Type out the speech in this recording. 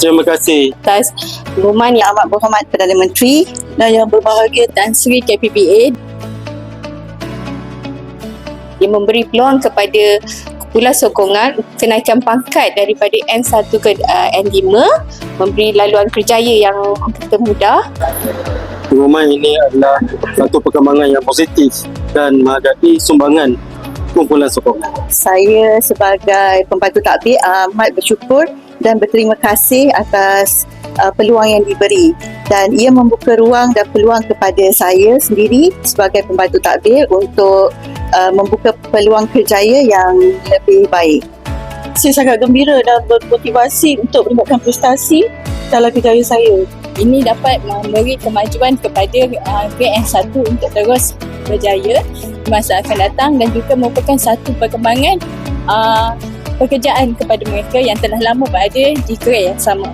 Terima kasih. Atas pengumuman Yang Amat Berhormat Perdana Menteri dan Yang Berbahagia Tan Sri KPPA yang memberi peluang kepada Kumpulan Sokongan kenaikan pangkat daripada N1 ke N5, memberi laluan kerjaya yang termudah. Pengumuman ini adalah satu perkembangan yang positif dan menghargai sumbangan Kumpulan Sokongan. Saya sebagai pembantu takbir amat bersyukur dan berterima kasih atas peluang yang diberi, dan ia membuka ruang dan peluang kepada saya sendiri sebagai pembantu takbir untuk membuka peluang kerjaya yang lebih baik. Saya sangat gembira dan bermotivasi untuk meningkatkan prestasi dalam kerjaya saya. Ini dapat memberi kemajuan kepada grade N1 untuk terus berjaya di masa akan datang dan juga merupakan satu perkembangan pekerjaan kepada mereka yang telah lama berada di grade yang sama.